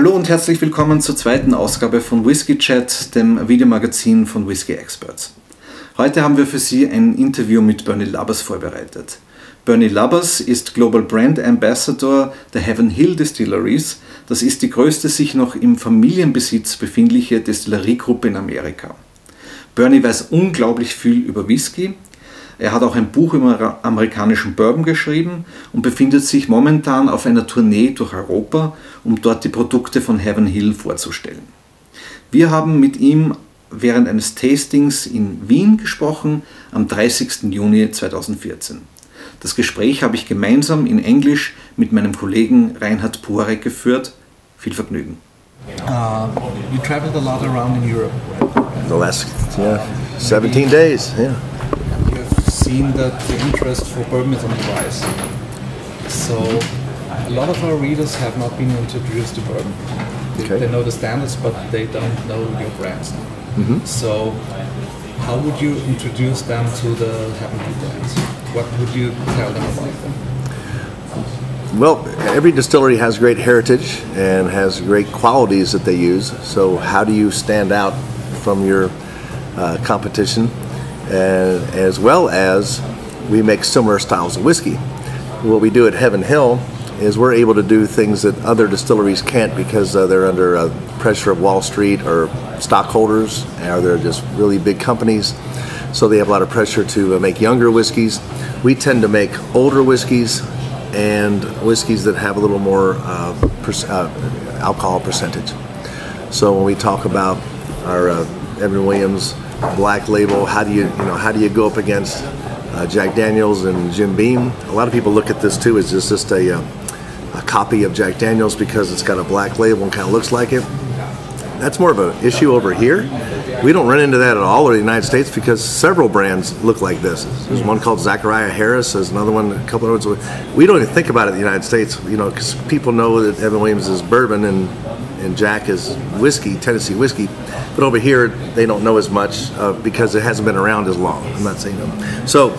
Hallo und herzlich willkommen zur zweiten Ausgabe von Whiskychat, dem Videomagazin von Whiskyexperts. Heute haben wir für Sie ein Interview mit Bernie Lubbers vorbereitet. Bernie Lubbers ist Global Brand Ambassador der Heaven Hill Distilleries. Das ist die größte sich noch im Familienbesitz befindliche Destilleriegruppe in Amerika. Bernie weiß unglaublich viel über Whisky. Er hat auch ein Buch über amerikanischen Bourbon geschrieben und befindet sich momentan auf einer Tournee durch Europa, um dort die Produkte von Heaven Hill vorzustellen. Wir haben mit ihm während eines Tastings in Wien gesprochen, am 30. Juni 2014. Das Gespräch habe ich gemeinsam in Englisch mit meinem Kollegen Reinhard Porek geführt. Viel Vergnügen. You traveled a lot around in Europe, right? The last 17 days, yeah. You've seen that the interest for bourbon is on the rise. So a lot of our readers have not been introduced to bourbon. They know the standards, but they don't know your brands. So how would you introduce them to the Heaven Hill brands? What would you tell them about them? Well, every distillery has great heritage and has great qualities that they use. So how do you stand out from your competition? And as well as we make similar styles of whiskey. What we do at Heaven Hill is we're able to do things that other distilleries can't because they're under pressure of Wall Street or stockholders, or they're just really big companies. So they have a lot of pressure to make younger whiskeys. We tend to make older whiskeys and whiskeys that have a little more alcohol percentage. So when we talk about our Evan Williams Black Label, how do you go up against Jack Daniels and Jim Beam? A lot of people look at this too as just a copy of Jack Daniels because it's got a black label and kind of looks like it. That's more of an issue over here. We don't run into that at all in the United States because several brands look like this. There's one called Zachariah Harris. There's another one, a couple of others. We don't even think about it in the United States, because people know that Evan Williams is bourbon and Jack is whiskey, Tennessee whiskey. But over here, they don't know as much because it hasn't been around as long. I'm not saying that. So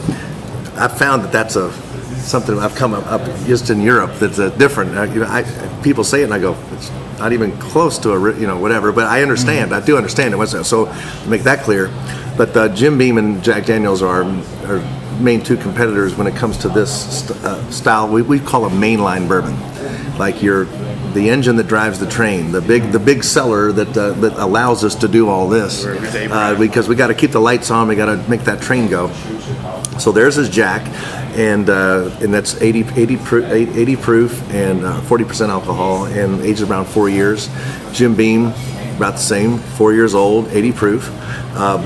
I've found that that's something I've come up just in Europe that's different. People say it and I go, it's not even close to whatever, but I understand. I do understand it. So to make that clear, but Jim Beam and Jack Daniels are our main two competitors when it comes to this style. We call it mainline bourbon, like the engine that drives the train, the big seller that allows us to do all this, because we got to keep the lights on, we got to make that train go. So theirs is Jack, and that's 80 proof and 40% alcohol, and aged around 4 years. Jim Beam, about the same, 4 years old, 80 proof.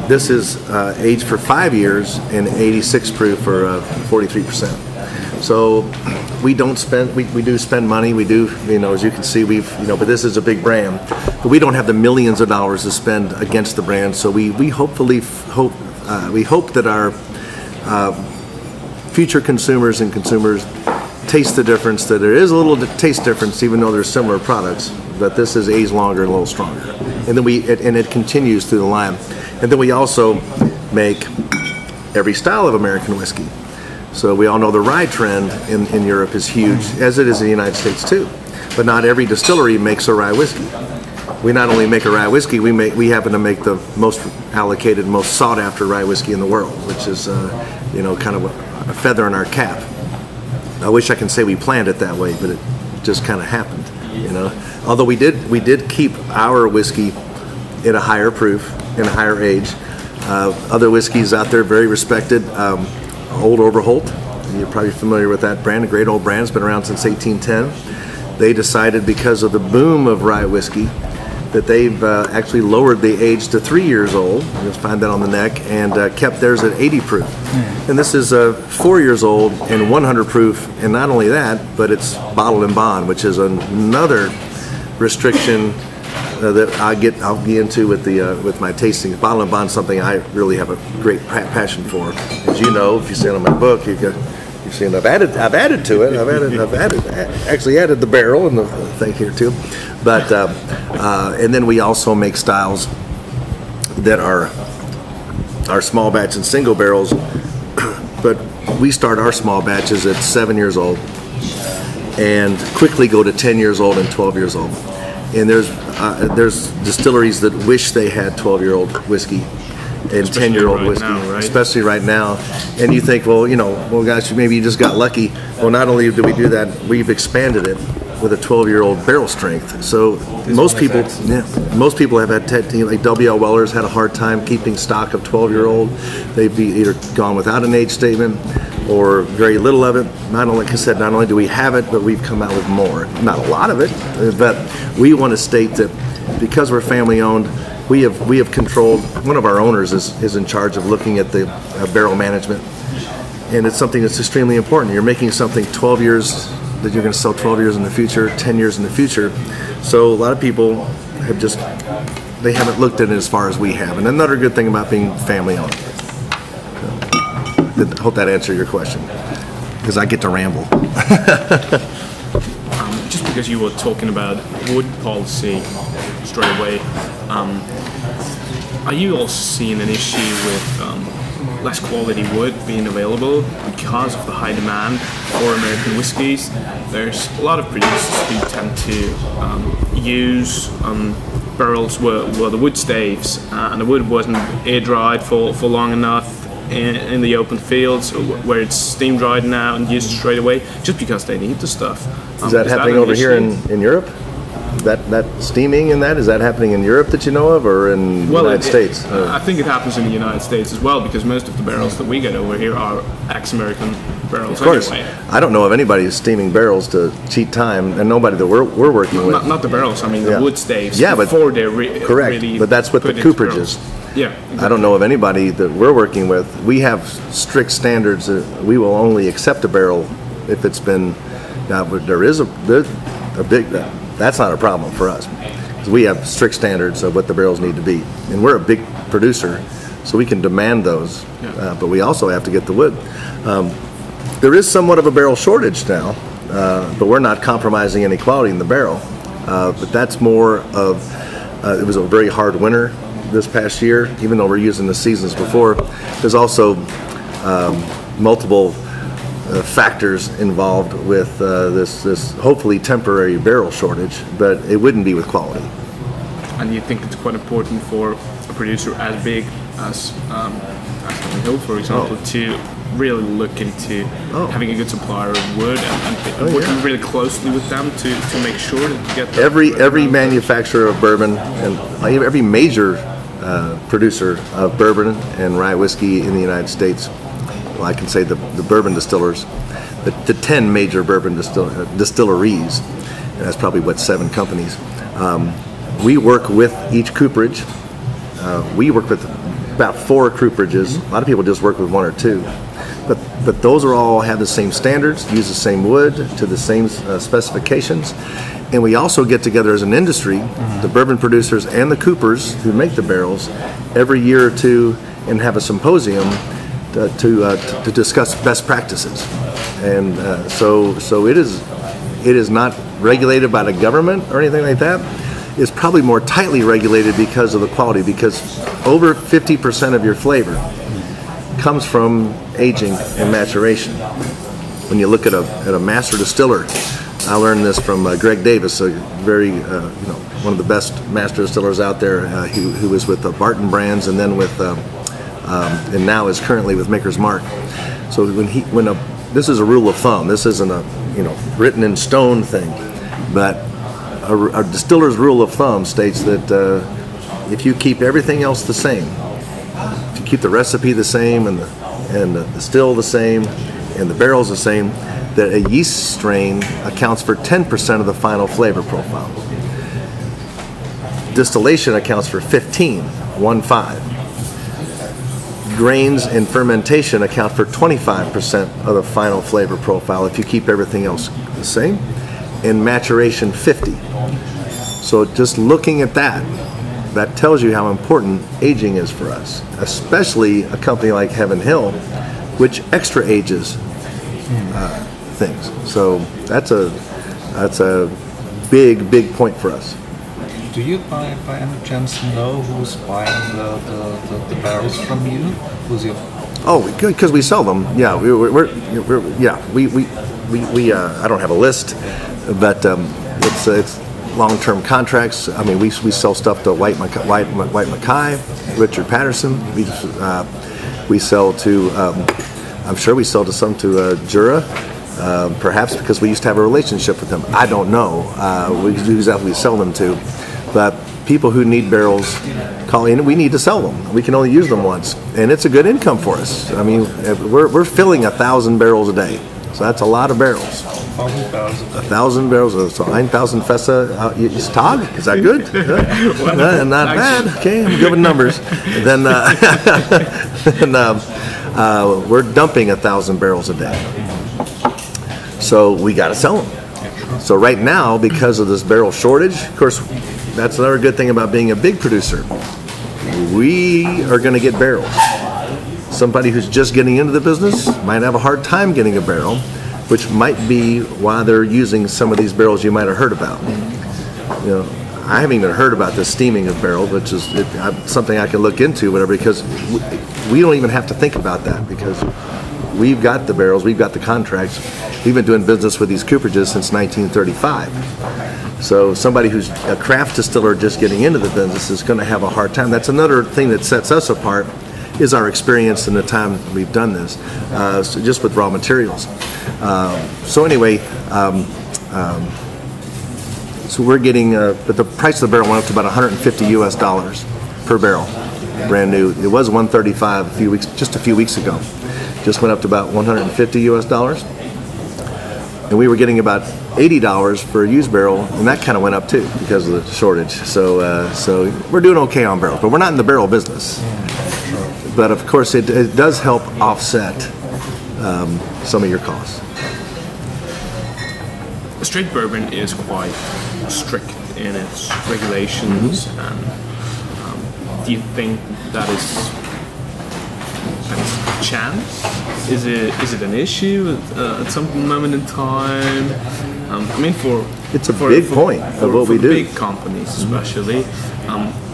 This is aged for 5 years and 86 proof for 43%. So we don't spend, we do spend money. We do, as you can see, but this is a big brand, but we don't have the millions of dollars to spend against the brand. So we hope that our future consumers taste the difference, that there is a little taste difference even though they're similar products, but this is aged longer and a little stronger. And then it continues through the line. And then we also make every style of American whiskey. So we all know the rye trend in Europe is huge, as it is in the United States too. But not every distillery makes a rye whiskey. We not only make a rye whiskey, we happen to make the most allocated, most sought after rye whiskey in the world, which is kind of a feather in our cap. I wish I can say we planned it that way, but it just kind of happened. Although we did keep our whiskey at a higher proof and a higher age. Other whiskeys out there very respected. Old Overholt, you're probably familiar with that brand, a great old brand, it's been around since 1810. They decided, because of the boom of rye whiskey, that they've actually lowered the age to 3 years old, you'll find that on the neck, and kept theirs at 80 proof. And this is 4 years old and 100 proof, and not only that, but it's bottled in bond, which is another restriction that I'll get into with my tasting. Bottle and bond is something I really have a great passion for. As you know, if you see it on my book, you've seen I've added to it. I've actually added the barrel and the thing here too. But and then we also make styles that are our small batch and single barrels. But we start our small batches at 7 years old and quickly go to 10 years old and 12 years old. And there's distilleries that wish they had 12-year-old whiskey and 10-year-old whiskey, right? Especially right now. And you think, well, well, gosh, maybe you just got lucky. Well, not only did we do that, we've expanded it with a 12-year-old barrel strength. So most people have had, like W.L. Weller's had a hard time keeping stock of 12-year-old. They've either gone without an age statement or very little of it. Not only, like I said, not only do we have it, but we've come out with more. Not a lot of it, but we want to state that because we're family owned, we have controlled. One of our owners is in charge of looking at the barrel management, and it's something that's extremely important. You're making something 12 years that you're going to sell 12 years in the future, 10 years in the future. So a lot of people have they haven't looked at it as far as we have. And another good thing about being family owned. I hope that answered your question, because I get to ramble. Just because you were talking about wood policy straight away, are you also seeing an issue with less quality wood being available because of the high demand for American whiskies? There's a lot of producers who tend to use barrels where the wood staves and the wood wasn't air dried for long enough in the open fields, where it's steam dried now and used straight away, just because they need the stuff. Is that happening over here in Europe? That steaming and is that happening in Europe that you know of, or in the United States? I think it happens in the United States as well, because most of the barrels that we get over here are ex-American barrels. Of course. Anyway. I don't know of anybody who's steaming barrels to cheat time, and nobody that we're working with. Not the barrels, I mean the wood staves. Yeah, but before they're correct. Really but that's what the cooperage is. Yeah. Exactly. I don't know of anybody that we're working with. We have strict standards that we will only accept a barrel if it's been. Now, there is a big. That's not a problem for us. We have strict standards of what the barrels need to be, and we're a big producer, so we can demand those. But we also have to get the wood. There is somewhat of a barrel shortage now, but we're not compromising any quality in the barrel. But that's more of. It was a very hard winter this past year, even though we're using the seasons before. There's also multiple factors involved with this hopefully temporary barrel shortage, but it wouldn't be with quality. And you think it's quite important for a producer as big as Heaven Hill, for example, to really look into having a good supplier of wood and working really closely with them to make sure that you get every manufacturer of bourbon and every major producer of bourbon and rye whiskey in the United States. Well, I can say the bourbon distillers, the 10 major bourbon distilleries, and that's probably 7 companies. We work with each cooperage. We work with about 4 cooperages. A lot of people just work with 1 or 2. But those all have the same standards, use the same wood to the same specifications. And we also get together as an industry, the bourbon producers and the coopers who make the barrels, every year or 2 and have a symposium to discuss best practices. And so it is not regulated by the government or anything like that. It's probably more tightly regulated because of the quality, because over 50% of your flavor comes from aging and maturation. When you look at a master distiller, I learned this from Greg Davis, a very one of the best master distillers out there, who was with Barton Brands and then with and now is currently with Maker's Mark. So this is a rule of thumb. This isn't a written in stone thing, but a distiller's rule of thumb states that if you keep everything else the same, if you keep the recipe the same and the still the same and the barrels the same, that a yeast strain accounts for 10% of the final flavor profile. Distillation accounts for 15. Grains and fermentation account for 25% of the final flavor profile if you keep everything else the same, and maturation 50. So just looking at that tells you how important aging is for us, especially a company like Heaven Hill, which extra ages things. So that's a big point for us. Do you by any chance know who's buying the barrels from you? Who's your? Oh, because we sell them. Yeah, we I don't have a list, but it's long-term contracts. I mean, we sell stuff to White Mackay, Richard Patterson. We sell to, I'm sure we sell to some to Jura, perhaps because we used to have a relationship with them. I don't know who exactly we sell them to, but people who need barrels call in. We need to sell them. We can only use them once, and it's a good income for us. I mean, we're filling 1,000 barrels a day, so that's a lot of barrels. 1,000 barrels. So 9,000 Fässer is Tag. Is that good? Not bad. Okay, I'm good with numbers. Then we're dumping 1,000 barrels a day. So we got to sell them. So right now, because of this barrel shortage, of course, that's another good thing about being a big producer. We are going to get barrels. Somebody who's just getting into the business might have a hard time getting a barrel, which might be why they're using some of these barrels you might have heard about. You know, I haven't even heard about the steaming of barrels, which is something I can look into, whatever, because we don't even have to think about that because we've got the barrels, we've got the contracts. We've been doing business with these cooperages since 1935. So somebody who's a craft distiller just getting into the business is going to have a hard time. That's another thing that sets us apart, is our experience in the time we've done this, so just with raw materials. So anyway, so we're getting, but the price of the barrel went up to about $150 US per barrel, brand new. It was $135 just a few weeks ago. Just went up to about $150 US, and we were getting about $80 for a used barrel, and that kind of went up too because of the shortage. So, so we're doing okay on barrels, but we're not in the barrel business. But of course, it does help offset some of your costs. Straight bourbon is quite strict in its regulations, and do you think that is a chance? Is it an issue at some moment in time? I mean, it's a big point of what we do. Big companies, especially.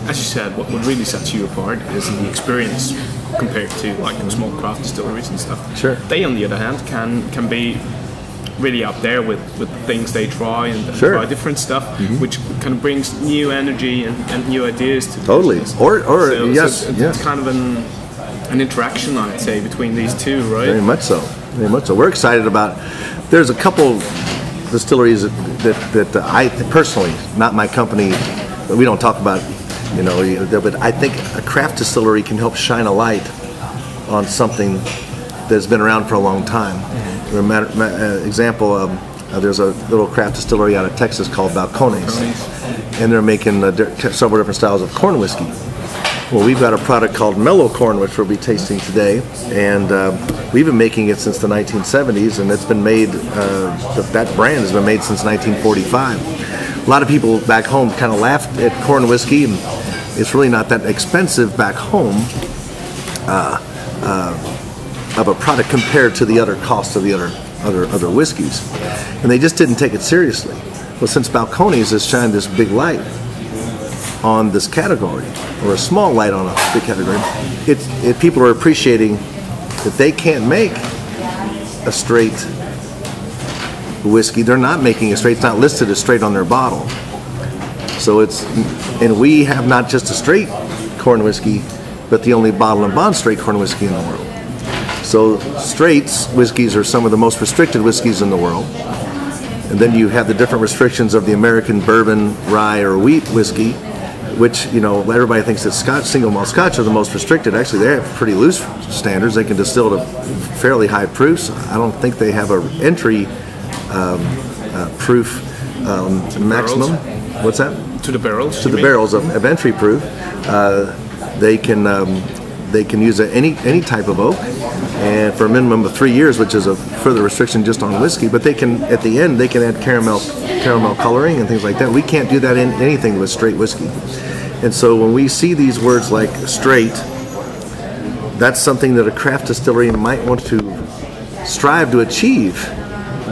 As you said, what really sets you apart is the experience compared to like small craft distilleries and stuff. Sure. They, on the other hand, can be really out there with things they try and try different stuff, which kind of brings new energy and new ideas to totally. business. It's kind of an interaction, I'd say, between these two, right? Very much so. Very much so. We're excited about. There's a couple distilleries that I personally, not my company, we don't talk about. You know, but I think a craft distillery can help shine a light on something that's been around for a long time. Example, there's a little craft distillery out of Texas called Balcones, and they're making several different styles of corn whiskey. Well, we've got a product called Mellow Corn, which we'll be tasting today, and we've been making it since the 1970s, and it's been made, that brand has been made since 1945. A lot of people back home kind of laughed at corn whiskey, and it's really not that expensive back home of a product compared to the other costs of the other whiskeys, and they just didn't take it seriously. Well, since Balcones has shined this big light on this category, or a small light on a big category, people are appreciating that they can't make a straight whiskey. They're not making it straight. It's not listed as straight on their bottle. So and we have not just a straight corn whiskey, but the only bottle and bond straight corn whiskey in the world. So straights whiskeys are some of the most restricted whiskeys in the world. And then you have the different restrictions of the American bourbon, rye, or wheat whiskey, which, you know, everybody thinks that single malt Scotch are the most restricted. Actually, they have pretty loose standards. They can distill to fairly high proofs. I don't think they have an entry proof maximum. What's that? To the barrels. To the barrels of entry proof. They can use any type of oak, and for a minimum of 3 years, which is a further restriction just on whiskey. But they can, at the end, they can add caramel coloring and things like that. We can't do that in anything with straight whiskey. And so when we see these words like straight, that's something that a craft distillery might want to strive to achieve,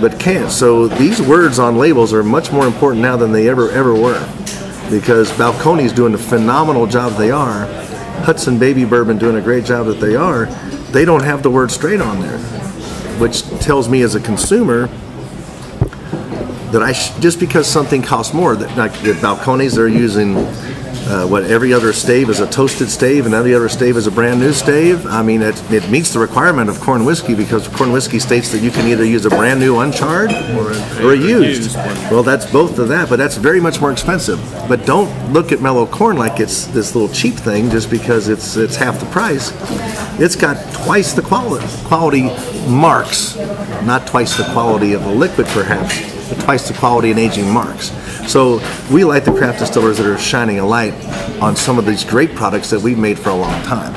but can't. So these words on labels are much more important now than they ever were, because Balcones doing the phenomenal job they are, Hudson Baby Bourbon doing a great job that they are, they don't have the word straight on there, which tells me as a consumer, that just because something costs more, that like the Balcones, they're using what every other stave is a toasted stave and every other stave is a brand new stave. I mean, it meets the requirement of corn whiskey, because corn whiskey states that you can either use a brand new uncharred or a used. Well, that's both of that, but that's very much more expensive. But don't look at mellow corn like it's this little cheap thing just because it's half the price. It's got twice the quality marks, not twice the quality of the liquid perhaps, but twice the quality and aging marks. So we like the craft distillers that are shining a light on some of these great products that we've made for a long time.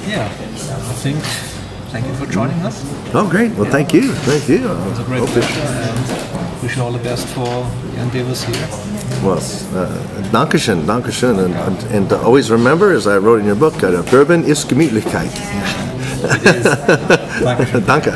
Yeah, I think, thank you for joining us. Oh, great. Well, thank you. Thank you. It was a great pleasure, and wish you all the best for your endeavors here. Well, Dankeschön, Dankeschön. And always remember, as I wrote in your book, Bourbon ist Gemütlichkeit. It is. Danke.